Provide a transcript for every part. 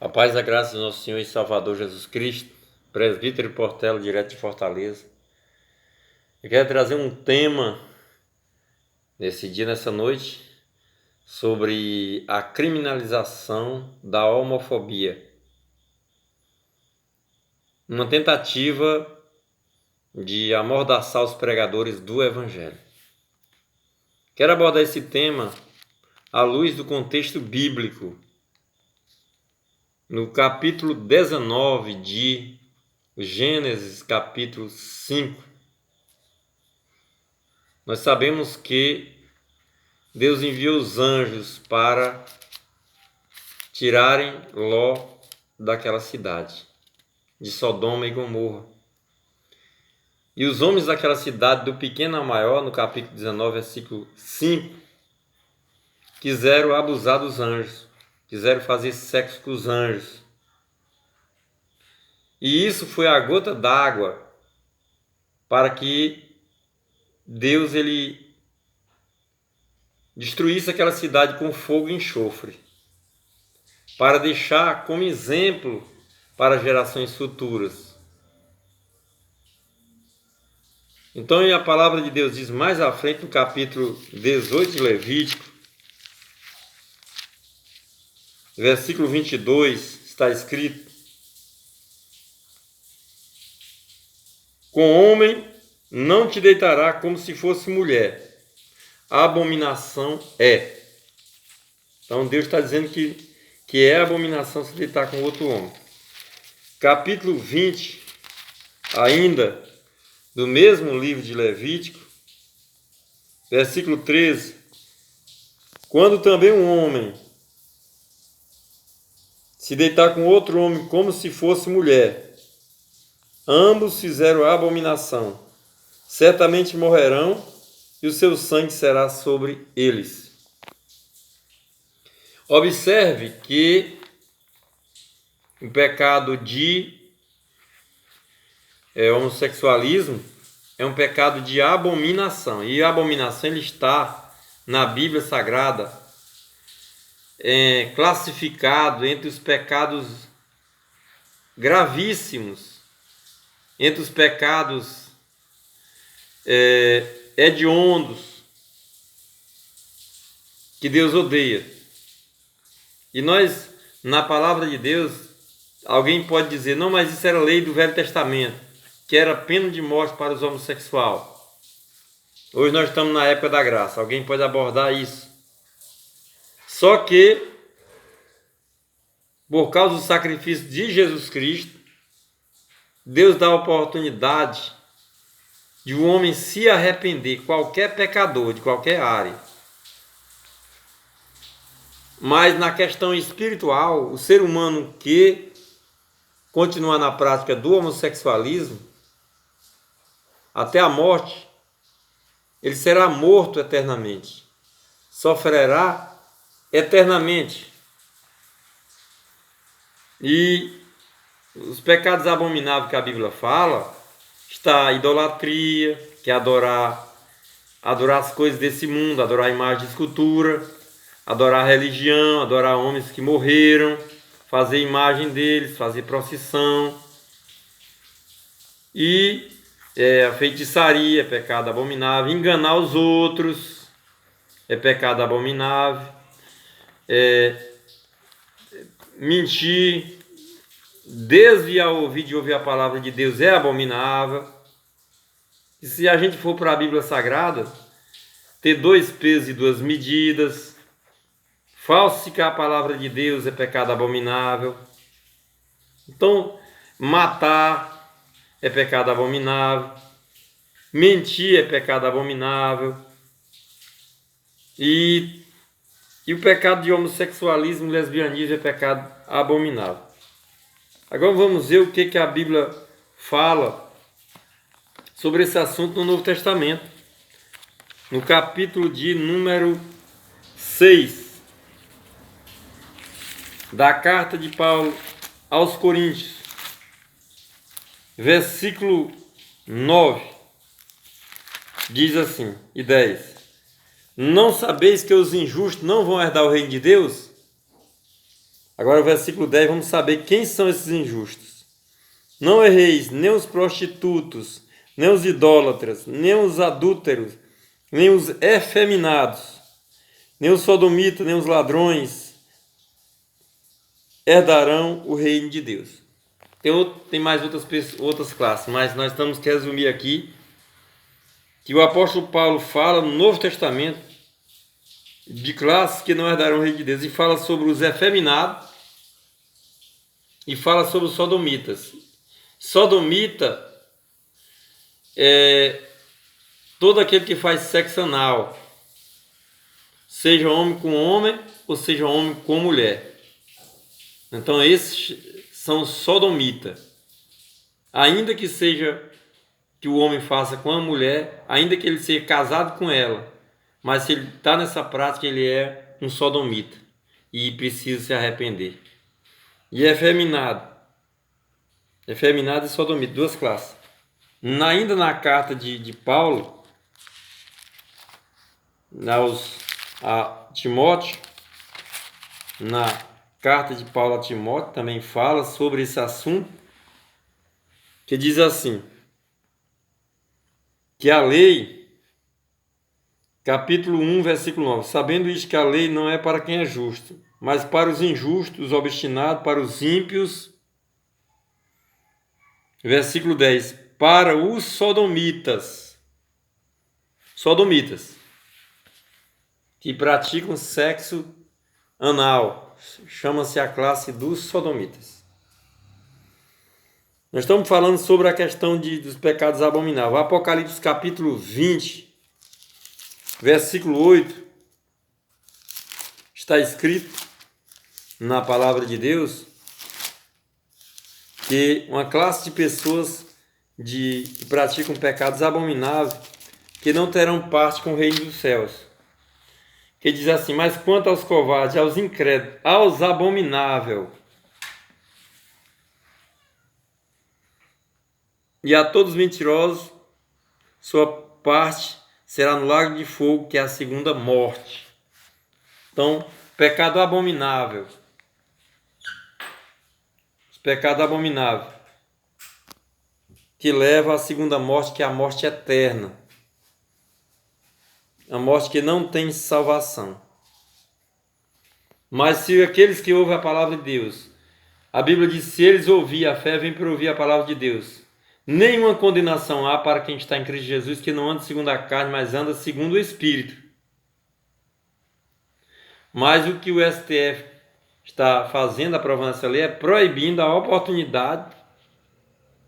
A paz e a graça do nosso Senhor e Salvador Jesus Cristo, presbítero Portela, direto de Fortaleza. Eu quero trazer um tema nesse dia, nessa noite, sobre a criminalização da homofobia. Uma tentativa de amordaçar os pregadores do Evangelho. Quero abordar esse tema à luz do contexto bíblico. No capítulo 19 de Gênesis, capítulo 5, nós sabemos que Deus enviou os anjos para tirarem Ló daquela cidade, de Sodoma e Gomorra. E os homens daquela cidade, do pequeno ao maior, no capítulo 19, versículo 5, quiseram abusar dos anjos, quiseram fazer sexo com os anjos. E isso foi a gota d'água para que Deus destruísse aquela cidade com fogo e enxofre, para deixar como exemplo para gerações futuras. Então, a palavra de Deus diz mais à frente, no capítulo 18 de Levítico, versículo 22, está escrito: com homem não te deitará como se fosse mulher, a abominação é. Então Deus está dizendo que é abominação se deitar com outro homem. Capítulo 20, ainda do mesmo livro de Levítico, versículo 13: quando também um homem se deitar com outro homem como se fosse mulher, ambos fizeram abominação, certamente morrerão, e o seu sangue será sobre eles. Observe que o pecado de homossexualismo é um pecado de abominação. E a abominação ele está na Bíblia Sagrada classificado entre os pecados gravíssimos, entre os pecados hediondos que Deus odeia. E nós, na palavra de Deus, alguém pode dizer, não, mas isso era lei do Velho Testamento, que era pena de morte para os homossexuais. Hoje nós estamos na época da graça, alguém pode abordar isso. Só que, por causa do sacrifício de Jesus Cristo, Deus dá a oportunidade de um homem se arrepender, qualquer pecador de qualquer área. Mas na questão espiritual, o ser humano que continuar na prática do homossexualismo, até a morte, ele será morto eternamente, sofrerá eternamente. E os pecados abomináveis que a Bíblia fala, está a idolatria, que é adorar as coisas desse mundo, adorar a imagem de escultura, adorar a religião, adorar homens que morreram, fazer imagem deles, fazer procissão. E a feitiçaria é pecado abominável, enganar os outros é pecado abominável, mentir, desviar o ouvido de ouvir a palavra de Deus é abominável. E se a gente for para a Bíblia Sagrada, ter 2 pesos e 2 medidas, falsificar a palavra de Deus é pecado abominável. Então, matar é pecado abominável, mentir é pecado abominável, e o pecado de homossexualismo e lesbianismo é pecado abominável. Agora vamos ver o que a Bíblia fala sobre esse assunto no Novo Testamento. No capítulo de número 6 da carta de Paulo aos Coríntios, versículo 9, diz assim, e 10: não sabeis que os injustos não vão herdar o reino de Deus? Agora o versículo 10, vamos saber quem são esses injustos. Não erreis, nem os prostitutos, nem os idólatras, nem os adúlteros, nem os efeminados, nem os sodomitas, nem os ladrões herdarão o reino de Deus. Tem mais outras classes, mas nós temos que resumir aqui que o apóstolo Paulo fala no Novo Testamento de classes que não herdarão o reino de Deus, e fala sobre os efeminados e fala sobre os sodomitas. Sodomita é todo aquele que faz sexo anal, seja homem com homem ou seja homem com mulher. Então esses são sodomita. Ainda que seja que o homem faça com a mulher, ainda que ele seja casado com ela, mas se ele está nessa prática, ele é um sodomita e precisa se arrepender. E efeminado e sodomita, duas classes. Ainda na carta de Paulo a Timóteo, na carta de Paulo a Timóteo também fala sobre esse assunto, que diz assim, que a lei, capítulo 1, versículo 9, sabendo isto que a lei não é para quem é justo, mas para os injustos, os obstinados, para os ímpios. Versículo 10, para os sodomitas, que praticam sexo anal, chama-se a classe dos sodomitas. Nós estamos falando sobre a questão dos pecados abomináveis. Apocalipse capítulo 20, versículo 8, está escrito na palavra de Deus que uma classe de pessoas que praticam pecados abomináveis, que não terão parte com o reino dos céus. Que diz assim, mas quanto aos covardes, aos incrédulos, aos abomináveis, e a todos os mentirosos, sua parte será no lago de fogo, que é a segunda morte. Então, pecado abominável. Pecado abominável, que leva à segunda morte, que é a morte eterna. A morte que não tem salvação. Mas se aqueles que ouvem a palavra de Deus, a Bíblia diz, se eles ouvirem, a fé vem por ouvir a palavra de Deus. Nenhuma condenação há para quem está em Cristo Jesus, que não anda segundo a carne, mas anda segundo o Espírito. Mas o que o STF está fazendo, aprovando essa lei, é proibindo a oportunidade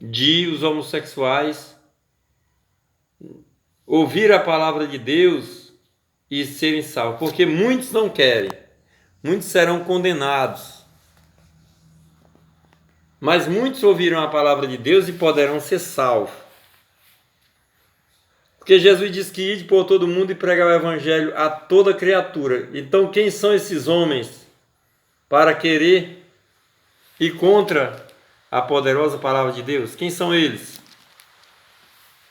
de os homossexuais ouvir a palavra de Deus e serem salvos, porque muitos não querem, muitos serão condenados, mas muitos ouviram a palavra de Deus e poderão ser salvos, porque Jesus disse que ide por todo mundo e pregar o evangelho a toda criatura. Então quem são esses homens para querer ir contra a poderosa palavra de Deus? Quem são eles?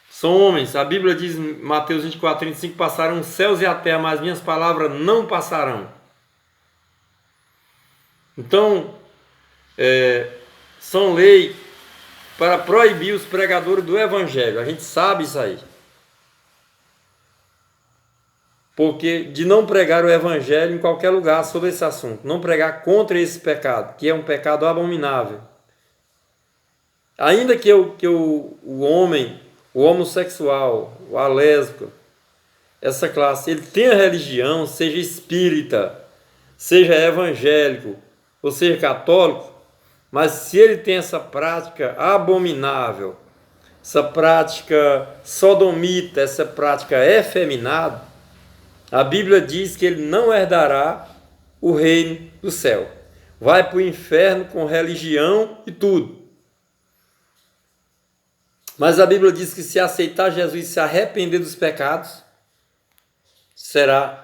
São homens. A Bíblia diz em Mateus 24, 35, passarão os céus e a terra, mas minhas palavras não passarão. Então, são leis para proibir os pregadores do evangelho. A gente sabe isso aí. Porque de não pregar o evangelho em qualquer lugar sobre esse assunto, não pregar contra esse pecado, que é um pecado abominável. Ainda que o homem, o homossexual, a lésbica, essa classe, ele tenha religião, seja espírita, seja evangélico, ou seja católico, mas se ele tem essa prática abominável, essa prática sodomita, essa prática efeminada, a Bíblia diz que ele não herdará o reino do céu. Vai para o inferno com religião e tudo. Mas a Bíblia diz que se aceitar Jesus e se arrepender dos pecados,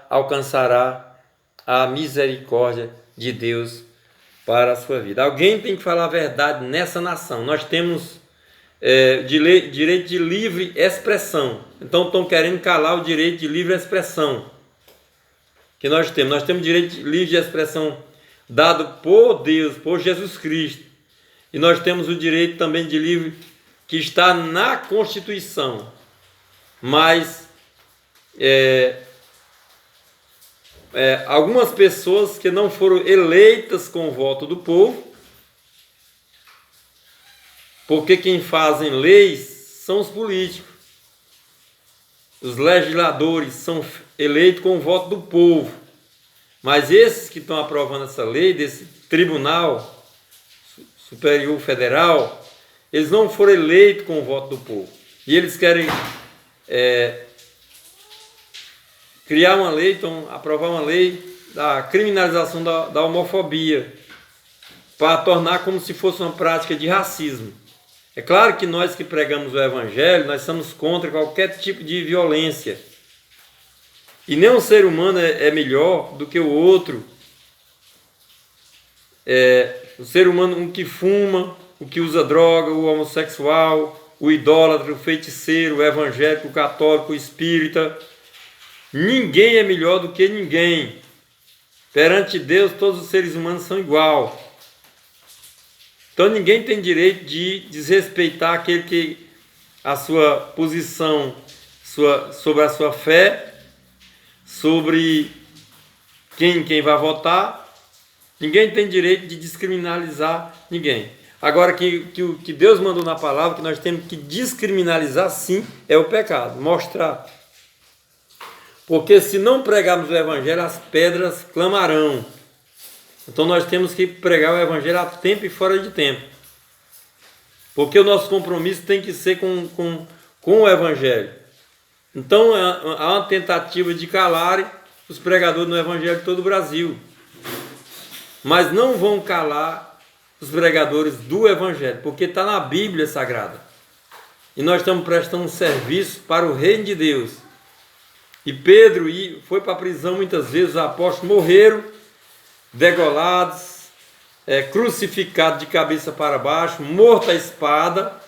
alcançará a misericórdia de Deus para a sua vida. Alguém tem que falar a verdade nessa nação. Nós temos direito de livre expressão. Então estão querendo calar o direito de livre expressão que nós temos. Nós temos direito de livre expressão dado por Deus, por Jesus Cristo. E nós temos o direito também de livre que está na Constituição. Mas algumas pessoas que não foram eleitas com o voto do povo, porque quem fazem leis são os políticos. Os legisladores são eleitos com o voto do povo. Mas esses que estão aprovando essa lei, desse Tribunal Superior Federal, eles não foram eleitos com o voto do povo. E eles querem criar uma lei, então aprovar uma lei da criminalização da homofobia, para tornar como se fosse uma prática de racismo. É claro que nós que pregamos o Evangelho, nós somos contra qualquer tipo de violência. E nenhum ser humano é melhor do que o outro. O ser humano, um que fuma, o que usa droga, o homossexual, o idólatra, o feiticeiro, o evangélico, o católico, o espírita. Ninguém é melhor do que ninguém. Perante Deus, todos os seres humanos são igual. Então ninguém tem direito de desrespeitar aquele que a sua posição sobre a sua fé, sobre quem vai votar. Ninguém tem direito de descriminalizar ninguém. Agora, o que Deus mandou na palavra, que nós temos que descriminalizar sim, é o pecado. Mostrar. Porque se não pregarmos o Evangelho, as pedras clamarão. Então nós temos que pregar o Evangelho a tempo e fora de tempo. Porque o nosso compromisso tem que ser com o Evangelho. Então há uma tentativa de calarem os pregadores no Evangelho de todo o Brasil. Mas não vão calar os pregadores do Evangelho, porque está na Bíblia Sagrada. E nós estamos prestando um serviço para o reino de Deus. E Pedro foi para a prisão muitas vezes, os apóstolos morreram, degolados, crucificados de cabeça para baixo, morto à espada.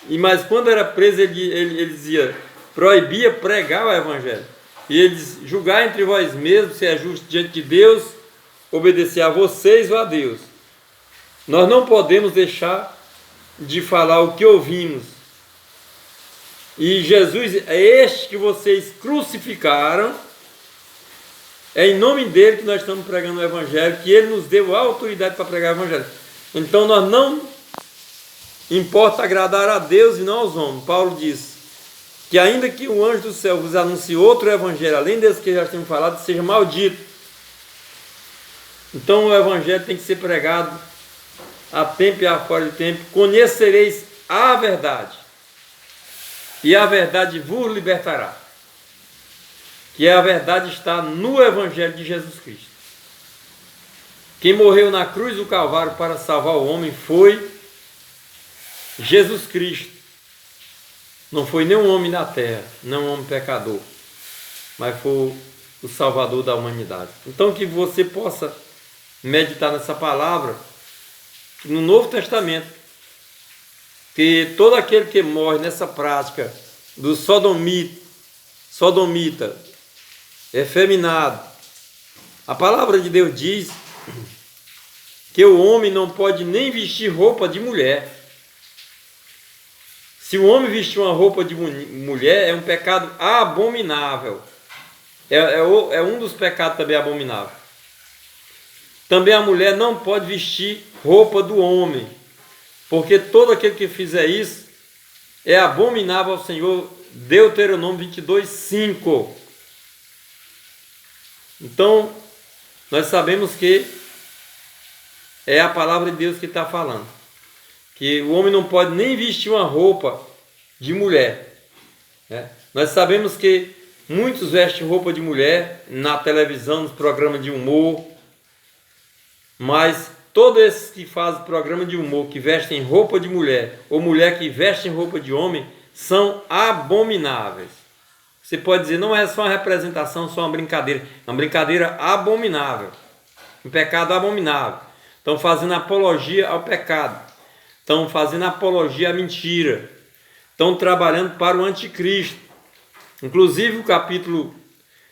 Mas quando era preso, ele dizia, proibia pregar o Evangelho. E ele diz, julgar entre vós mesmos se é justo diante de Deus, obedecer a vocês ou a Deus. Nós não podemos deixar de falar o que ouvimos. E Jesus é este que vocês crucificaram. É em nome dele que nós estamos pregando o Evangelho, que ele nos deu a autoridade para pregar o Evangelho. Então nós não importa agradar a Deus e não aos homens. Paulo diz que ainda que o anjo do céu vos anuncie outro Evangelho, além desse que já temos falado, seja maldito. Então o Evangelho tem que ser pregado a tempo e a fora de tempo. Conhecereis a verdade, e a verdade vos libertará. Que a verdade está no Evangelho de Jesus Cristo. Quem morreu na cruz do Calvário para salvar o homem foi Jesus Cristo. Não foi nenhum homem da terra, não um homem pecador, mas foi o Salvador da humanidade. Então que você possa meditar nessa palavra no Novo Testamento, que todo aquele que morre nessa prática do sodomita, efeminado, a palavra de Deus diz que o homem não pode nem vestir roupa de mulher. Se o homem vestir uma roupa de mulher, é um pecado abominável. É um dos pecados também abomináveis. Também a mulher não pode vestir roupa do homem, porque todo aquele que fizer isso é abominável ao Senhor. Deuteronômio 22:5. Então, nós sabemos que é a palavra de Deus que está falando. Que o homem não pode nem vestir uma roupa de mulher. Né? Nós sabemos que muitos vestem roupa de mulher na televisão, nos programas de humor. Mas todos esses que fazem programa de humor, que vestem roupa de mulher, ou mulher que vestem roupa de homem, são abomináveis. Você pode dizer, não é só uma representação, só uma brincadeira. É uma brincadeira abominável. Um pecado abominável. Estão fazendo apologia ao pecado. Estão fazendo apologia à mentira. Estão trabalhando para o anticristo. Inclusive o capítulo,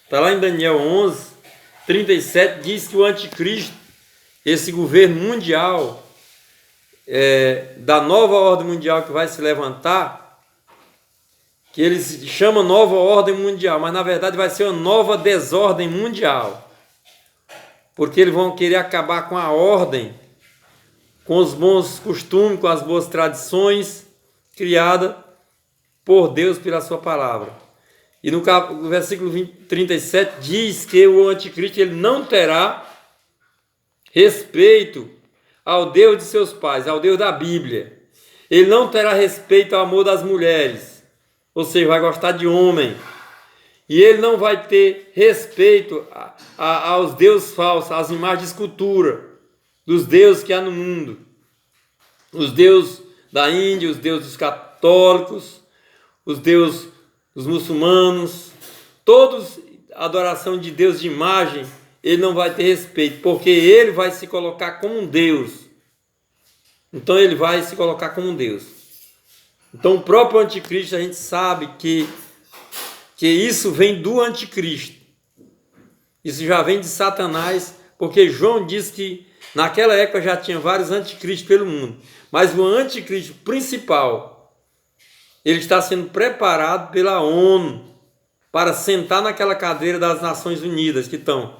está lá em Daniel 11:37, diz que o anticristo, esse governo mundial, da nova ordem mundial que vai se levantar, que eles chamam nova ordem mundial, mas na verdade vai ser uma nova desordem mundial, porque eles vão querer acabar com a ordem, com os bons costumes, com as boas tradições criadas por Deus pela sua palavra. E no versículo 37 diz que o anticristo ele não terá respeito ao Deus de seus pais, ao Deus da Bíblia. Ele não terá respeito ao amor das mulheres, ou seja, vai gostar de homem. E ele não vai ter respeito aos deuses falsos, às imagens de escultura, dos deuses que há no mundo. Os deuses da Índia, os deuses dos católicos, os deuses dos muçulmanos, todos adoração de Deus de imagem, ele não vai ter respeito, porque ele vai se colocar como um Deus. Então ele vai se colocar como um Deus. Então o próprio anticristo, a gente sabe que isso vem do anticristo. Isso já vem de Satanás, porque João diz que naquela época já tinha vários anticristos pelo mundo. Mas o anticristo principal, ele está sendo preparado pela ONU para sentar naquela cadeira das Nações Unidas, que estão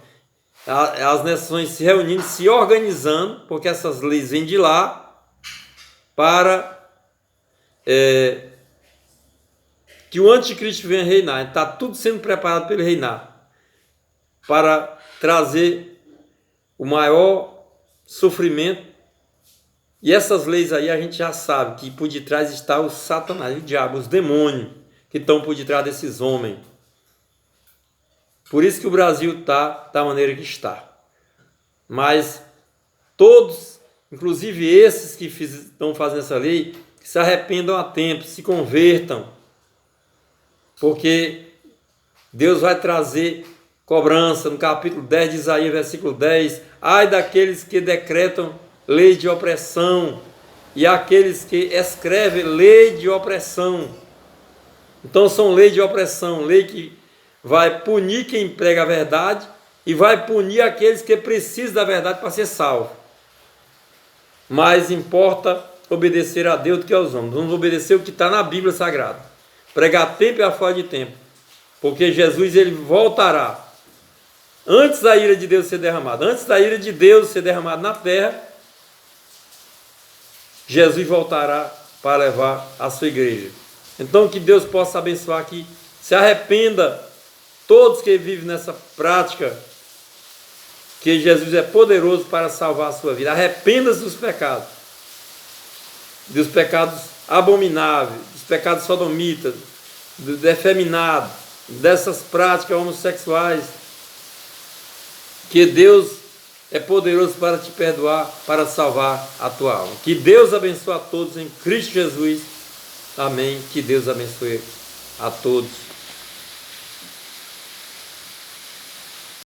as nações se reunindo, se organizando, porque essas leis vêm de lá, para que o anticristo venha reinar. Está tudo sendo preparado para ele reinar, para trazer o maior sofrimento. E essas leis aí a gente já sabe que por detrás está o Satanás, o diabo, os demônios que estão por detrás desses homens. Por isso que o Brasil está da maneira que está. Mas todos, inclusive esses que estão fazendo essa lei, que se arrependam a tempo, se convertam, porque Deus vai trazer cobrança. No capítulo 10 de Isaías, versículo 10, ai daqueles que decretam lei de opressão e aqueles que escrevem lei de opressão. Então são lei de opressão, lei que vai punir quem prega a verdade e vai punir aqueles que precisam da verdade para ser salvo. Mas importa obedecer a Deus do que aos homens. Vamos obedecer o que está na Bíblia Sagrada. Pregar a tempo e a fora de tempo. Porque Jesus ele voltará antes da ira de Deus ser derramada. Antes da ira de Deus ser derramada na terra, Jesus voltará para levar a sua igreja. Então que Deus possa abençoar aqui. Se arrependa todos que vivem nessa prática, que Jesus é poderoso para salvar a sua vida. Arrependa-se dos pecados abomináveis, dos pecados sodomitas, do efeminado, dessas práticas homossexuais, que Deus é poderoso para te perdoar, para salvar a tua alma. Que Deus abençoe a todos em Cristo Jesus. Amém. Que Deus abençoe a todos.